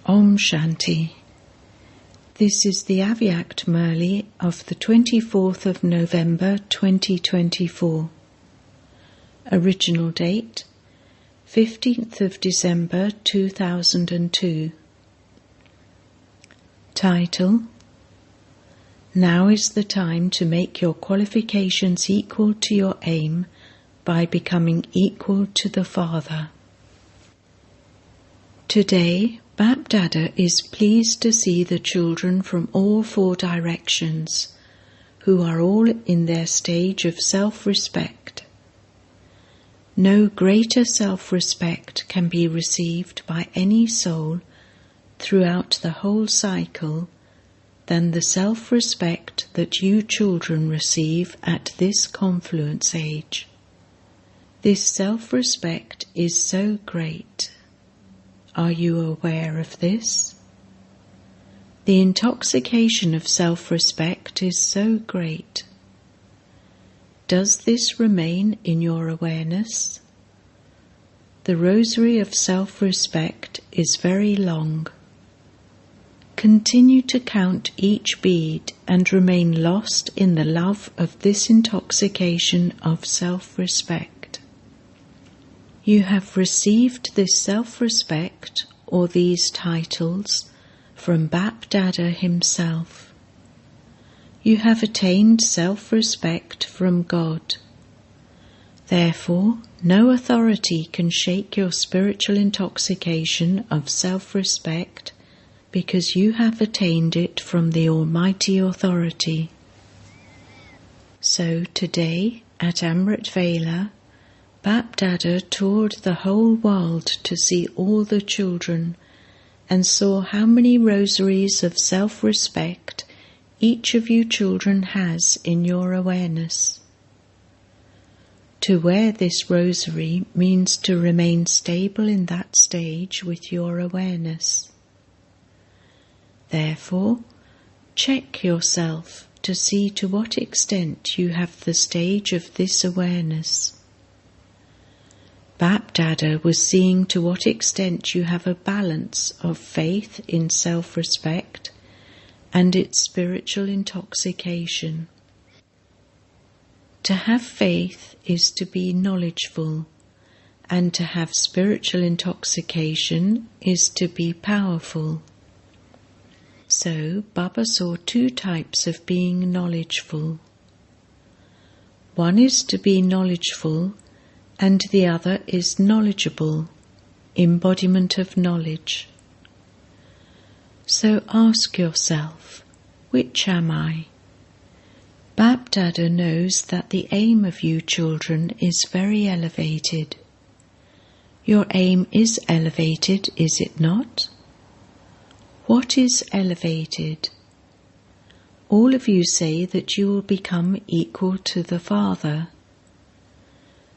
Om Shanti. This is the Avyact Murli of the 24th of November 2024. Original date 15th of December 2002. Title: Now is the time to make your qualifications equal to your aim by becoming equal to the Father. Today, Bap Dada is pleased to see the children from all four directions, who are all in their stage of self-respect. No greater self-respect can be received by any soul throughout the whole cycle than the self-respect that you children receive at this confluence age. This self-respect is so great. Are you aware of this? The intoxication of self-respect is so great. Does this remain in your awareness? The rosary of self-respect is very long. Continue to count each bead and remain lost in the love of this intoxication of self-respect. You have received this self-respect or these titles from Bap Dada himself. You have attained self-respect from God. Therefore, no authority can shake your spiritual intoxication of self-respect because you have attained it from the Almighty Authority. So today at Amrit Vela, Bap Dada toured the whole world to see all the children and saw how many rosaries of self-respect each of you children has in your awareness. To wear this rosary means to remain stable in that stage with your awareness. Therefore, check yourself to see to what extent you have the stage of this awareness. Bap Dada was seeing to what extent you have a balance of faith in self-respect and its spiritual intoxication. To have faith is to be knowledgeful, and to have spiritual intoxication is to be powerful. So Baba saw two types of being knowledgeful. One is to be knowledgeful, and the other is knowledgeable, embodiment of knowledge. So ask yourself, which am I? Bap Dada knows that the aim of you children is very elevated. Your aim is elevated, is it not? What is elevated? All of you say that you will become equal to the Father.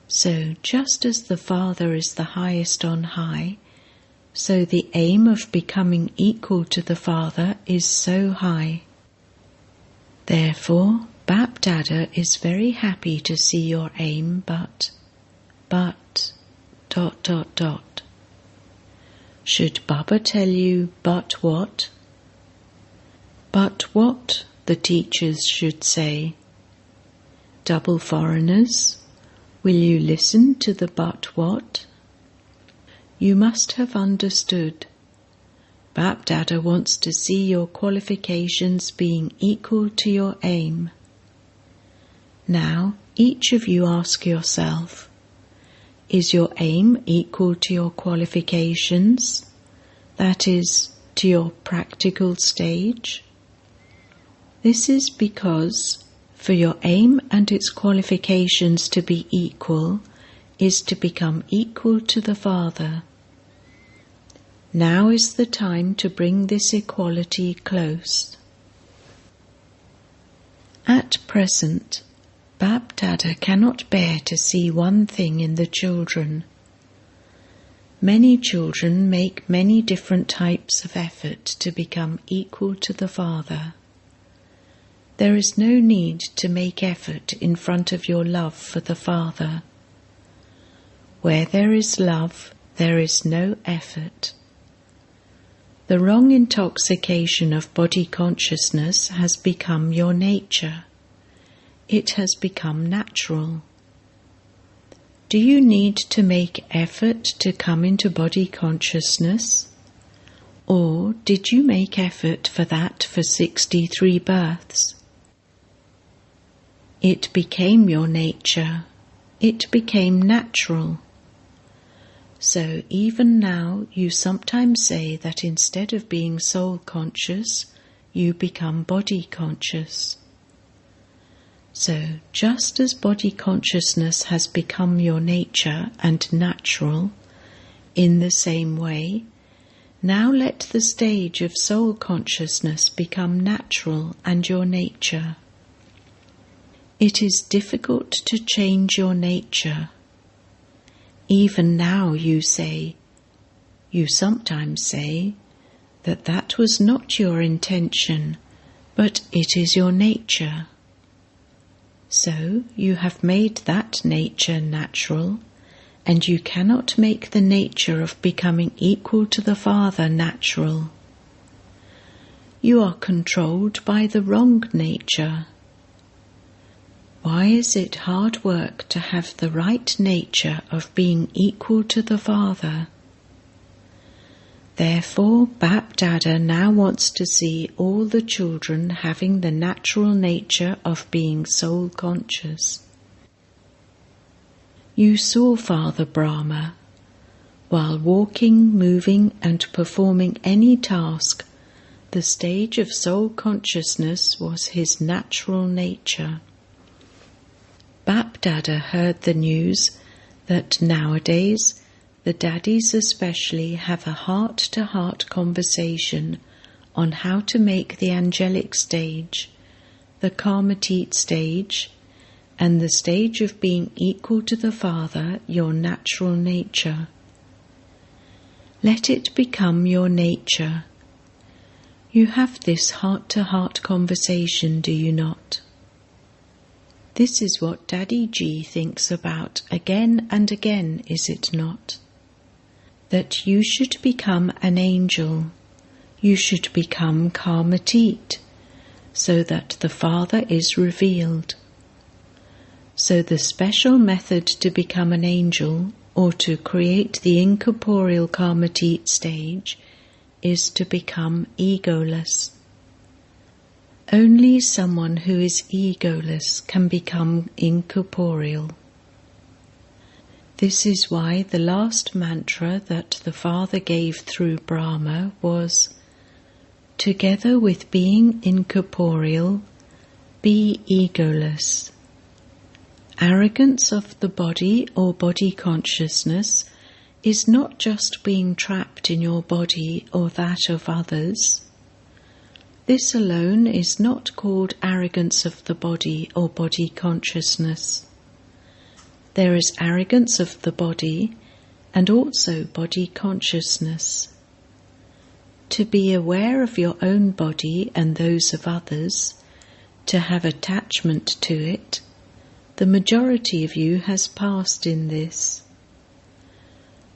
So, just as the Father is the highest on high, so the aim of becoming equal to the Father is so high. Therefore, Bap Dada is very happy to see your aim, but. Should Baba tell you, but what? But what, the teachers should say. Double foreigners? Will you listen to the but what? You must have understood. Bap Dada wants to see your qualifications being equal to your aim. Now, each of you ask yourself, is your aim equal to your qualifications? That is, to your practical stage? This is because for your aim and its qualifications to be equal is to become equal to the Father. Now is the time to bring this equality close. At present, Bap Dada cannot bear to see one thing in the children. Many children make many different types of effort to become equal to the Father. There is no need to make effort in front of your love for the Father. Where there is love, there is no effort. The wrong intoxication of body consciousness has become your nature. It has become natural. Do you need to make effort to come into body consciousness? Or did you make effort for that for 63 births? It became your nature. It became natural. So even now you sometimes say that instead of being soul conscious, you become body conscious. So just as body consciousness has become your nature and natural, in the same way, now let the stage of soul consciousness become natural and your nature. It is difficult to change your nature. Even now you sometimes say, that that was not your intention, but it is your nature. So you have made that nature natural, and you cannot make the nature of becoming equal to the Father natural. You are controlled by the wrong nature. Why is it hard work to have the right nature of being equal to the Father? Therefore, Bap Dada now wants to see all the children having the natural nature of being soul conscious. You saw Father Brahma. While walking, moving and performing any task, the stage of soul consciousness was his natural nature. Bap Dada heard the news that nowadays the daddies especially have a heart-to-heart conversation on how to make the angelic stage, the Karmatit stage, and the stage of being equal to the Father your natural nature. Let it become your nature. You have this heart-to-heart conversation, do you not? This is what Daddy G thinks about again and again, is it not? That you should become an angel, you should become Karmatit, so that the Father is revealed. So the special method to become an angel, or to create the incorporeal Karmatit stage, is to become egoless. Only someone who is egoless can become incorporeal. This is why the last mantra that the Father gave through Brahma was, together with being incorporeal, be egoless. Arrogance of the body or body consciousness is not just being trapped in your body or that of others. This alone is not called arrogance of the body or body consciousness. There is arrogance of the body and also body consciousness. To be aware of your own body and those of others, to have attachment to it, the majority of you has passed in this.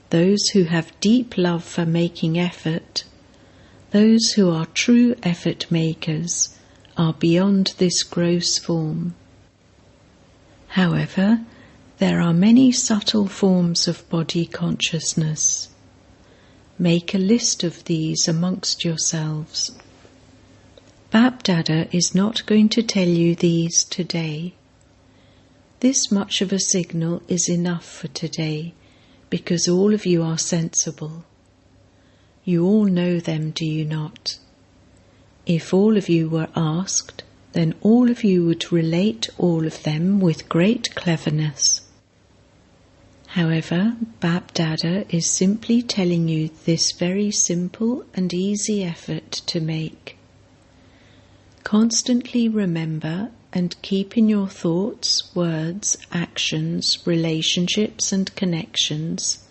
Those who have deep love for making effort, those who are true effort makers, are beyond this gross form. However, there are many subtle forms of body consciousness. Make a list of these amongst yourselves. Bap Dada is not going to tell you these today. This much of a signal is enough for today, because all of you are sensible. You all know them, do you not? If all of you were asked, then all of you would relate all of them with great cleverness. However, Bap Dada is simply telling you this very simple and easy effort to make. Constantly remember and keep in your thoughts, words, actions, relationships and connections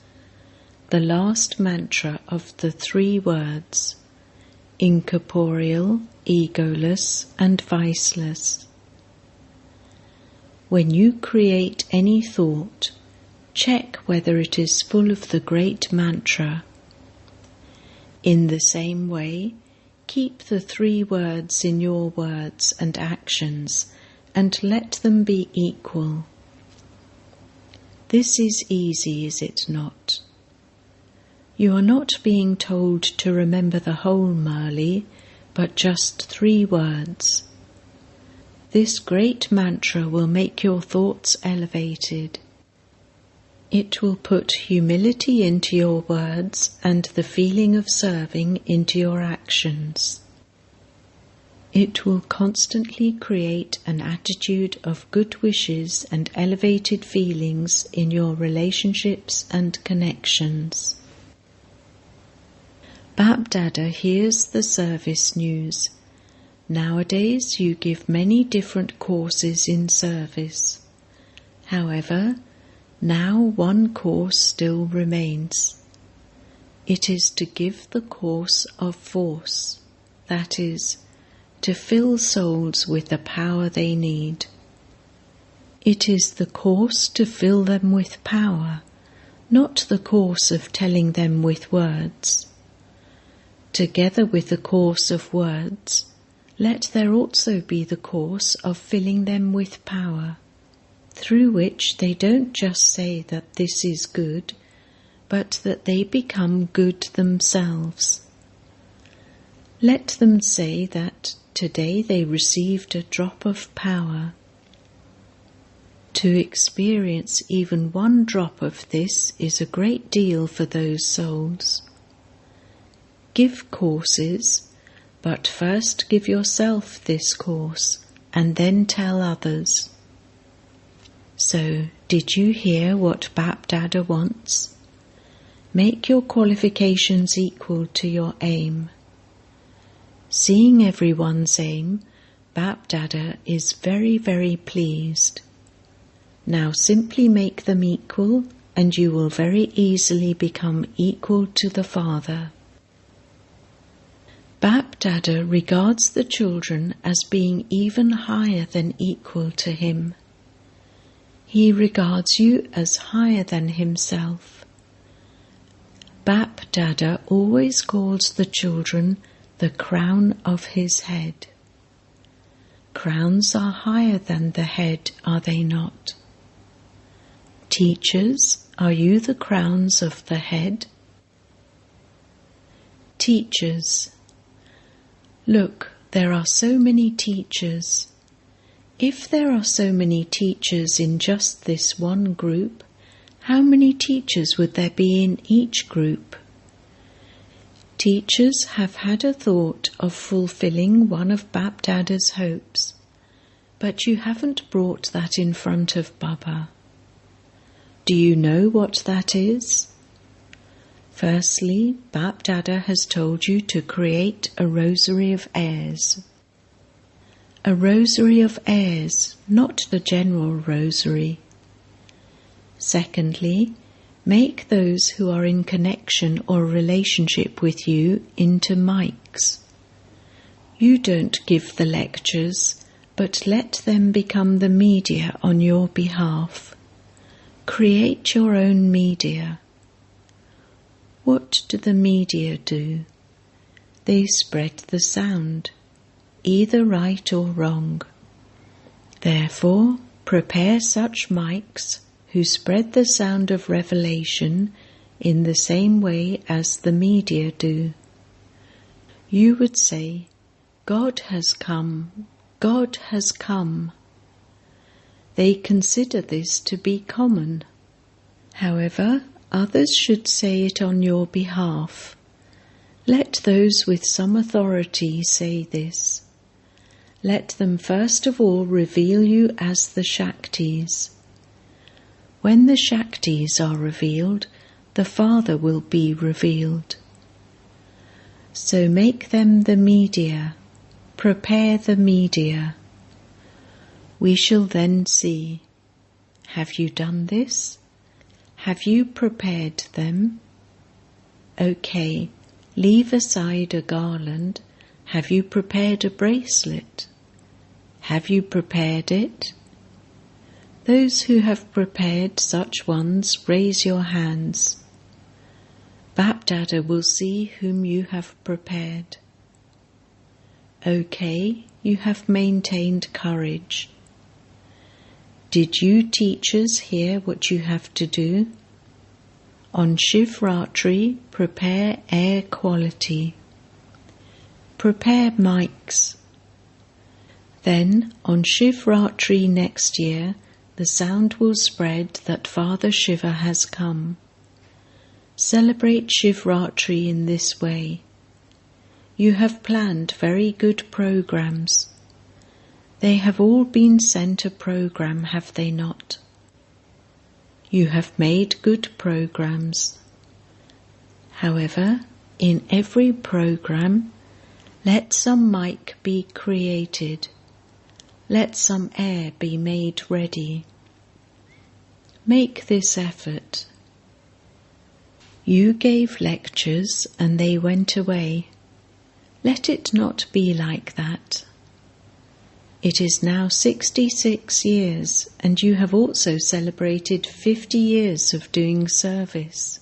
the last mantra of the 3 words, incorporeal, egoless and viceless. When you create any thought, check whether it is full of the great mantra. In the same way, keep the 3 words in your words and actions and let them be equal. This is easy, is it not? You are not being told to remember the whole Murli, but just 3 words. This great mantra will make your thoughts elevated. It will put humility into your words and the feeling of serving into your actions. It will constantly create an attitude of good wishes and elevated feelings in your relationships and connections. Bap Dada hears the service news. Nowadays you give many different courses in service. However, now one course still remains. It is to give the course of force, that is, to fill souls with the power they need. It is the course to fill them with power, not the course of telling them with words. Together with the course of words, let there also be the course of filling them with power, through which they don't just say that this is good, but that they become good themselves. Let them say that today they received a drop of power. To experience even 1 drop of this is a great deal for those souls. Give courses, but first give yourself this course and then tell others. So, did you hear what Bap Dada wants? Make your qualifications equal to your aim. Seeing everyone's aim, Bap Dada is very, very pleased. Now simply make them equal and you will very easily become equal to the Father. Bap Dada regards the children as being even higher than equal to him. He regards you as higher than himself. Bap Dada always calls the children the crown of his head. Crowns are higher than the head, are they not? Teachers, are you the crowns of the head? Teachers. Look, there are so many teachers. If there are so many teachers in just this one group, how many teachers would there be in each group? Teachers have had a thought of fulfilling one of Bap Dada's hopes, but you haven't brought that in front of Baba. Do you know what that is? Firstly, Bap Dada has told you to create a rosary of heirs. A rosary of heirs, not the general rosary. Secondly, make those who are in connection or relationship with you into mics. You don't give the lectures, but let them become the media on your behalf. Create your own media. What do the media do? They spread the sound, either right or wrong. Therefore, prepare such mics who spread the sound of revelation in the same way as the media do. You would say, God has come, God has come. They consider this to be common. However, others should say it on your behalf. Let those with some authority say this. Let them first of all reveal you as the Shaktis. When the Shaktis are revealed, the Father will be revealed. So make them the media. Prepare the media. We shall then see. Have you done this? Have you prepared them? Okay, leave aside a garland. Have you prepared a bracelet? Have you prepared it? Those who have prepared such ones, raise your hands. Bapdada will see whom you have prepared. Okay, you have maintained courage. Did you teachers hear what you have to do? On Shivratri, prepare air quality. Prepare mics. Then, on Shivratri next year, the sound will spread that Father Shiva has come. Celebrate Shivratri in this way. You have planned very good programs. They have all been sent a program, have they not? You have made good programs. However, in every program, let some mic be created. Let some air be made ready. Make this effort. You gave lectures and they went away. Let it not be like that. It is now 66 years, and you have also celebrated 50 years of doing service.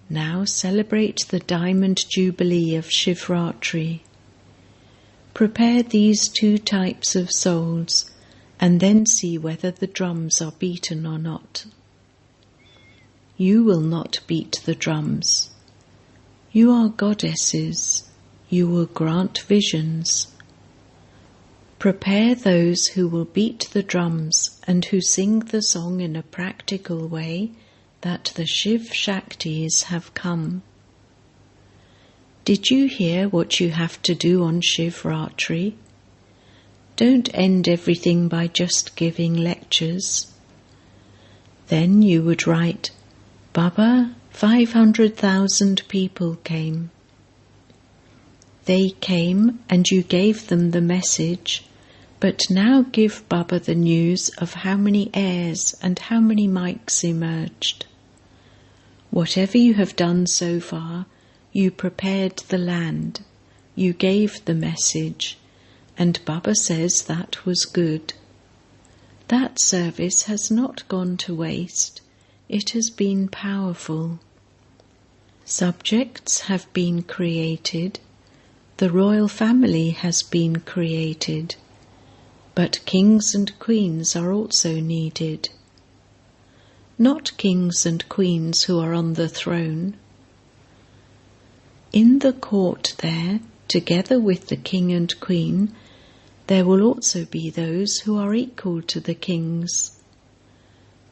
Now celebrate the Diamond Jubilee of Shivratri. Prepare these two types of souls, and then see whether the drums are beaten or not. You will not beat the drums. You are goddesses. You will grant visions. Prepare those who will beat the drums and who sing the song in a practical way that the Shiv Shaktis have come. Did you hear what you have to do on Shivratri? Don't end everything by just giving lectures. Then you would write, Baba, 500,000 people came. They came and you gave them the message, but now give Baba the news of how many airs and how many mics emerged. Whatever you have done so far, you prepared the land, you gave the message, and Baba says that was good. That service has not gone to waste. It has been powerful. Subjects have been created. The royal family has been created. But kings and queens are also needed. Not kings and queens who are on the throne. In the court there, together with the king and queen, there will also be those who are equal to the kings.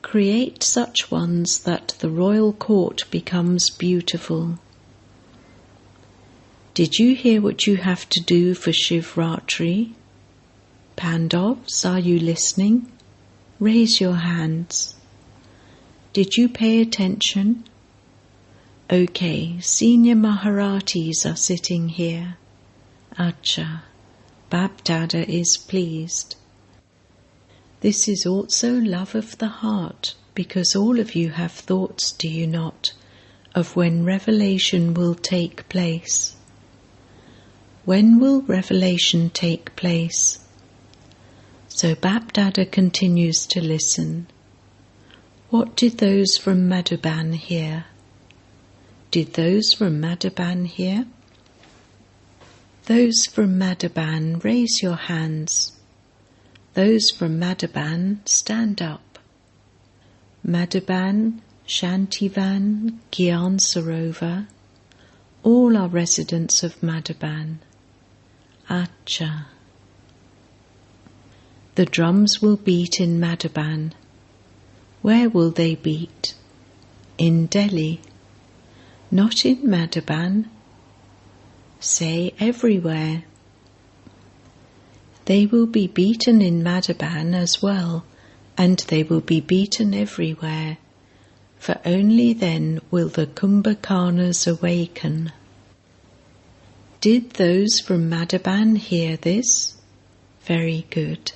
Create such ones that the royal court becomes beautiful. Did you hear what you have to do for Shivratri? Pandavs, are you listening? Raise your hands. Did you pay attention? Okay, senior Maharatis are sitting here. Acha, Bapdada is pleased. This is also love of the heart, because all of you have thoughts, do you not, of when revelation will take place. When will revelation take place? So Bapdada continues to listen. What did those from Madhuban hear? Did those from Madhuban hear? Those from Madhuban, raise your hands. Those from Madhuban, stand up. Madhuban, Shantivan, Gyan Sarovar, all are residents of Madhuban. Acha. The drums will beat in Madhuban. Where will they beat? In Delhi. Not in Madhuban. Say everywhere. They will be beaten in Madhuban as well, and they will be beaten everywhere, for only then will the Kumbhakarnas awaken. Did those from Madhuban hear this? Very good.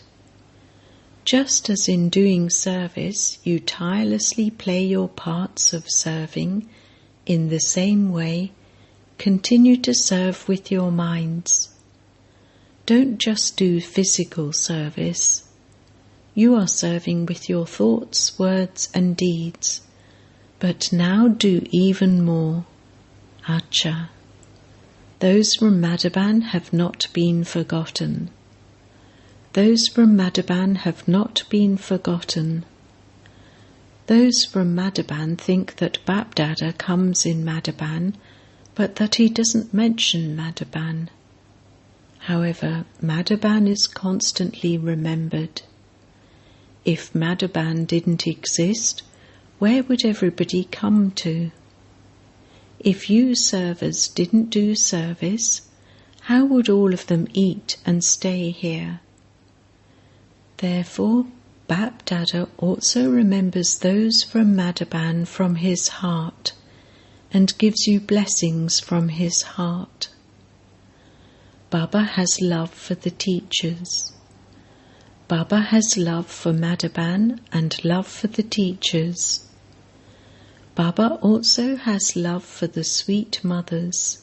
Just as in doing service you tirelessly play your parts of serving, in the same way, continue to serve with your minds. Don't just do physical service. You are serving with your thoughts, words and deeds. But now do even more. Acha. Those from Madhaban have not been forgotten. Those from Madhaban have not been forgotten. Those from Madhaban think that Bapdada comes in Madhaban, but that he doesn't mention Madhaban. However, Madhaban is constantly remembered. If Madhaban didn't exist, where would everybody come to? If you servers didn't do service, how would all of them eat and stay here? Therefore, Bapdada also remembers those from Madhaban from his heart and gives you blessings from his heart. Baba has love for the teachers. Baba has love for Madhaban and love for the teachers. Baba also has love for the sweet mothers.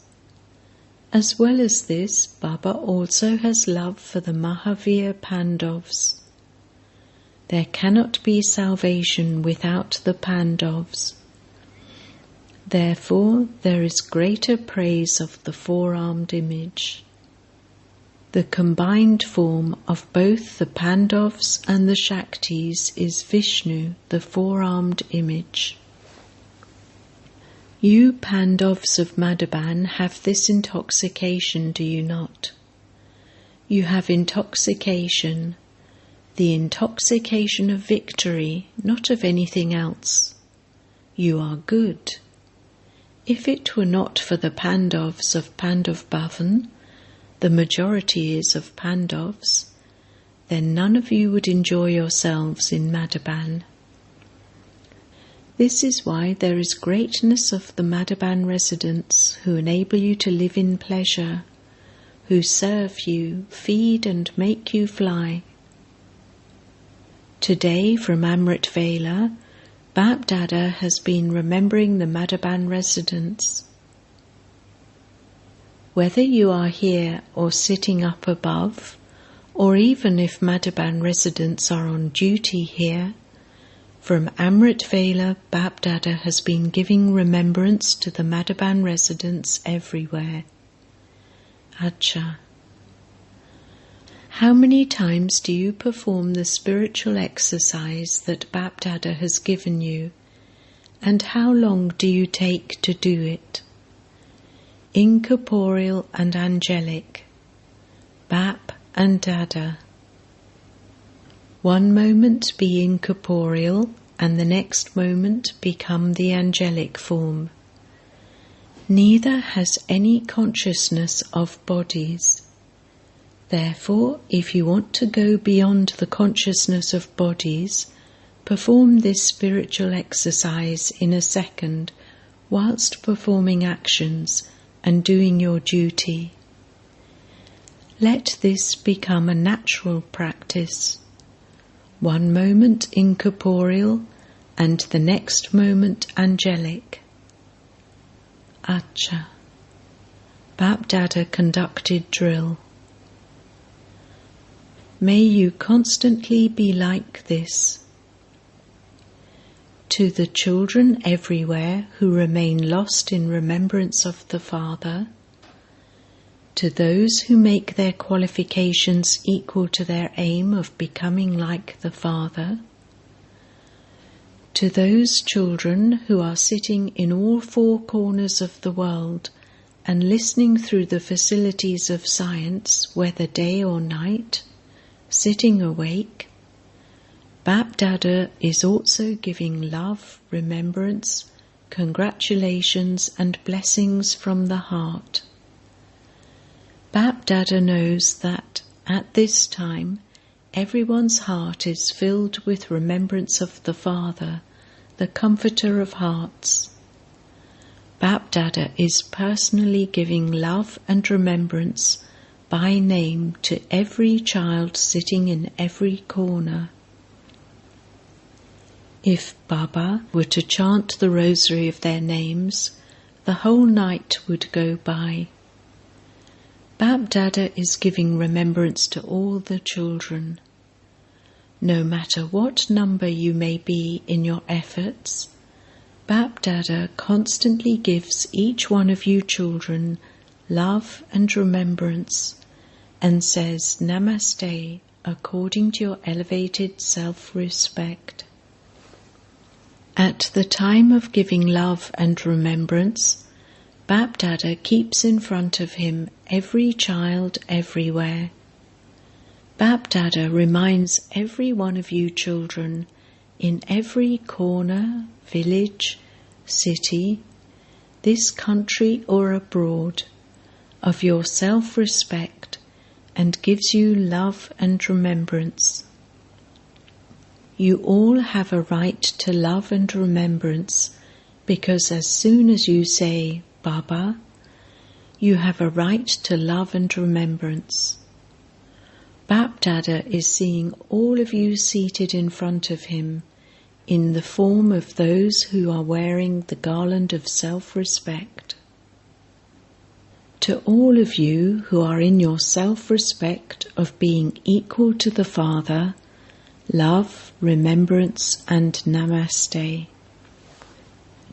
As well as this, Baba also has love for the Mahavir Pandavas. There cannot be salvation without the Pandavas. Therefore, there is greater praise of the four-armed image. The combined form of both the Pandavas and the Shaktis is Vishnu, the four-armed image. You Pandavas of Madhaban have this intoxication, do you not? You have intoxication, the intoxication of victory, not of anything else. You are good. If it were not for the Pandavas of Pandav Bhavan, the majority is of Pandavas, then none of you would enjoy yourselves in Madhaban. This is why there is greatness of the Madhaban residents who enable you to live in pleasure, who serve you, feed and make you fly. Today from Amrit Vela, Bapdada has been remembering the Madhaban residents. Whether you are here or sitting up above, or even if Madhaban residents are on duty here, from Amrit Vela, Bapdada has been giving remembrance to the Madhaban residents everywhere. Acha. How many times do you perform the spiritual exercise that Bapdada has given you, and how long do you take to do it? Incorporeal and angelic, Bap and Dada. One moment be incorporeal and the next moment become the angelic form. Neither has any consciousness of bodies. Therefore, if you want to go beyond the consciousness of bodies, perform this spiritual exercise in a second whilst performing actions and doing your duty. Let this become a natural practice. One moment incorporeal and the next moment angelic. Acha. Bapdada conducted drill. May you constantly be like this. To the children everywhere who remain lost in remembrance of the Father, to those who make their qualifications equal to their aim of becoming like the Father, to those children who are sitting in all four corners of the world and listening through the facilities of science, whether day or night, sitting awake, Bapdada is also giving love, remembrance, congratulations and blessings from the heart. Bapdada knows that at this time everyone's heart is filled with remembrance of the Father, the Comforter of hearts. Bapdada is personally giving love and remembrance by name to every child sitting in every corner. If Baba were to chant the rosary of their names, the whole night would go by. Bapdada is giving remembrance to all the children. No matter what number you may be in your efforts, Bap-Dada constantly gives each one of you children love and remembrance and says Namaste according to your elevated self-respect. At the time of giving love and remembrance, Bap-Dada keeps in front of him every child everywhere. Bap-Dada reminds every one of you children in every corner, village, city, this country or abroad, of your self-respect and gives you love and remembrance. You all have a right to love and remembrance because as soon as you say Baba, you have a right to love and remembrance. Bap-Dada is seeing all of you seated in front of him in the form of those who are wearing the garland of self-respect. To all of you who are in your self-respect of being equal to the Father, love, remembrance and Namaste.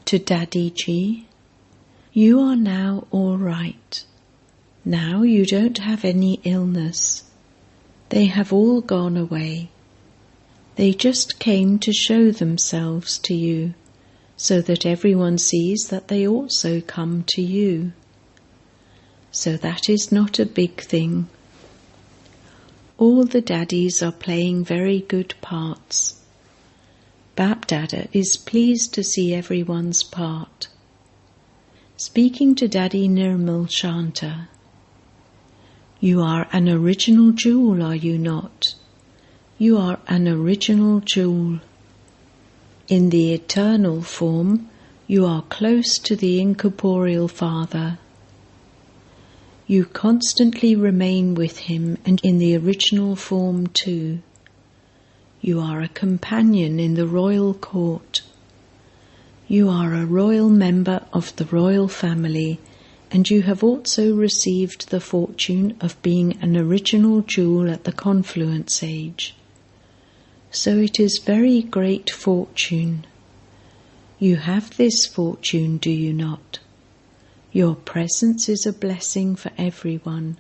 To Daddy Ji, you are now all right. Now you don't have any illness. They have all gone away. They just came to show themselves to you, so that everyone sees that they also come to you. So that is not a big thing. All the daddies are playing very good parts. Bap-Dada is pleased to see everyone's part. Speaking to Daddy Nirmal Shanta, you are an original jewel, are you not? You are an original jewel. In the eternal form, you are close to the incorporeal Father. You constantly remain with him and in the original form too. You are a companion in the royal court. You are a royal member of the royal family, and you have also received the fortune of being an original jewel at the confluence age. So it is very great fortune. You have this fortune, do you not? Your presence is a blessing for everyone.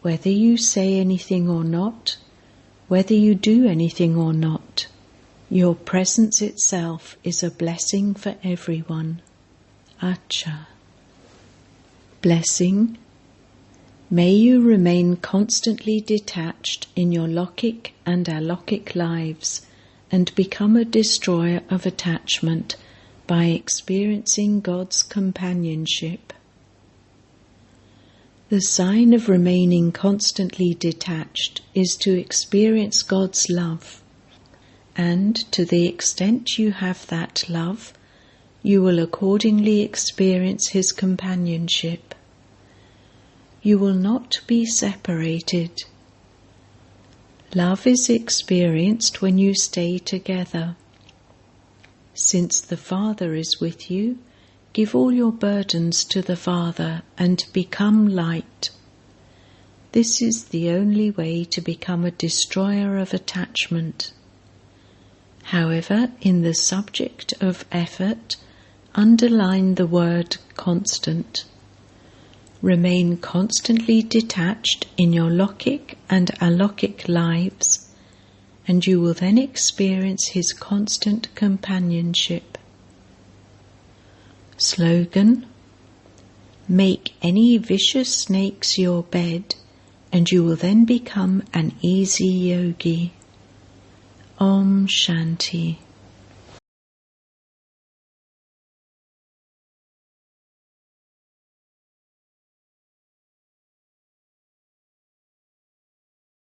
Whether you say anything or not, whether you do anything or not, your presence itself is a blessing for everyone. Acha. Blessing. May you remain constantly detached in your Lokik and Alokik lives and become a destroyer of attachment by experiencing God's companionship. The sign of remaining constantly detached is to experience God's love, and to the extent you have that love, you will accordingly experience His companionship. You will not be separated. Love is experienced when you stay together. Since the Father is with you, give all your burdens to the Father and become light. This is the only way to become a destroyer of attachment. However, in the subject of effort, underline the word constant. Remain constantly detached in your Lokik and Alokik lives, and you will then experience His constant companionship. Slogan: make any vicious snakes your bed, and you will then become an easy yogi. Om Shanti.